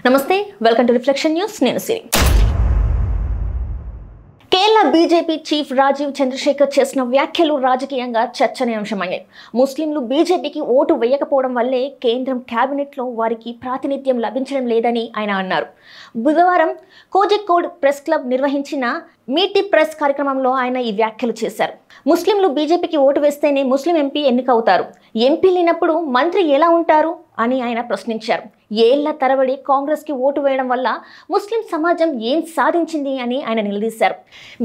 నమస్తే, welcome to reflection news. నేను సిరి. Kerala BJP chief Rajiv Chandrasekhar చేసిన వ్యాఖ్యలు రాజకీయంగా చర్చనీయాంశమయ్యాయి. ముస్లింలు బీజేపీకి ఓటు వేయకపోవడం వల్లే కేంద్రం కేబినెట్లో వారికి ప్రాతినిధ్యం లభించడం లేదని ఆయన అన్నారు. బుధవారం కోజికోడ్ ప్రెస్ క్లబ్ నిర్వహించిన మీట్ ది ప్రెస్ కార్యక్రమంలో ఆయన ఈ వ్యాఖ్యలు చేశారు. ముస్లింలు బీజేపీకి ఓటు వేస్తేనే ముస్లిం ఎంపీ ఎన్నికవుతారు, ఎంపీ లేనప్పుడు మంత్రి ఎలా ఉంటారు అని ఆయన ప్రశ్నించారు. ఏళ్ల తరబడి కాంగ్రెస్కి ఓటు వేయడం వల్ల ముస్లిం సమాజం ఏం సాధించింది అని ఆయన నిలదీశారు.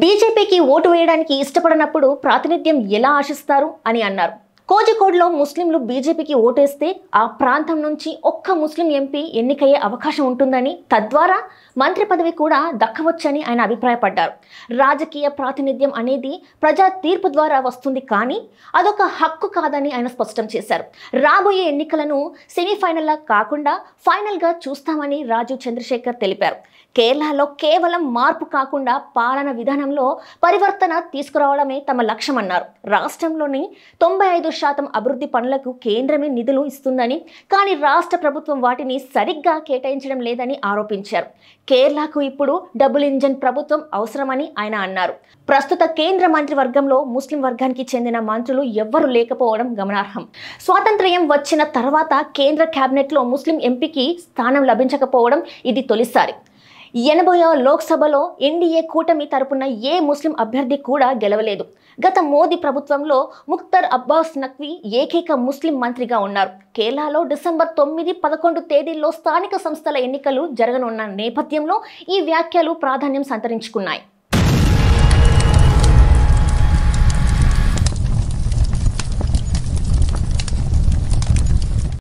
బీజేపీకి ఓటు వేయడానికి ఇష్టపడనప్పుడు ప్రాతినిధ్యం ఎలా ఆశిస్తారు అని అన్నారు. కోజికోడ్లో ముస్లింలు బీజేపీకి ఓటేస్తే ఆ ప్రాంతం నుంచి ఒక్క ముస్లిం ఎంపీ ఎన్నికయ్యే అవకాశం ఉంటుందని, తద్వారా మంత్రి పదవి కూడా దక్కవచ్చని ఆయన అభిప్రాయపడ్డారు. రాజకీయ ప్రాతినిధ్యం అనేది ప్రజా తీర్పు ద్వారా వస్తుంది, కానీ అదొక హక్కు కాదని ఆయన స్పష్టం చేశారు. రాబోయే ఎన్నికలను సెమీఫైనల్లా కాకుండా ఫైనల్గా చూస్తామని రాజీవ్ చంద్రశేఖర్ తెలిపారు. కేరళలో కేవలం మార్పు కాకుండా పాలన విధానంలో పరివర్తన తీసుకురావడమే తమ లక్ష్యమన్నారు. రాష్ట్రంలోని 95% అభివృద్ధి పనులకు కేంద్రమే నిధులు ఇస్తుందని, కానీ రాష్ట్ర ప్రభుత్వం వాటిని సరిగ్గా కేటాయించడం లేదని ఆరోపించారు. కేరళకు ఇప్పుడు డబుల్ ఇంజన్ ప్రభుత్వం అవసరమని ఆయన అన్నారు. ప్రస్తుత కేంద్ర మంత్రివర్గంలో ముస్లిం వర్గానికి చెందిన మంత్రులు ఎవ్వరూ లేకపోవడం గమనార్హం. స్వాతంత్ర్యం వచ్చిన తర్వాత కేంద్ర కేబినెట్లో ముస్లిం ఎంపీకి స్థానం లభించకపోవడం ఇది తొలిసారి. 80వ లోక్సభలో ఎన్డీఏ కూటమి తరపున ఏ ముస్లిం అభ్యర్థి కూడా గెలవలేదు. గత మోదీ ప్రభుత్వంలో ముఖ్తార్ అబ్బాస్ నఖ్వీ ఏకైక ముస్లిం మంత్రిగా ఉన్నారు. కేరళలో డిసెంబర్ 9, 11 తేదీల్లో స్థానిక సంస్థల ఎన్నికలు జరగనున్న నేపథ్యంలో ఈ వ్యాఖ్యలు ప్రాధాన్యం సంతరించుకున్నాయి.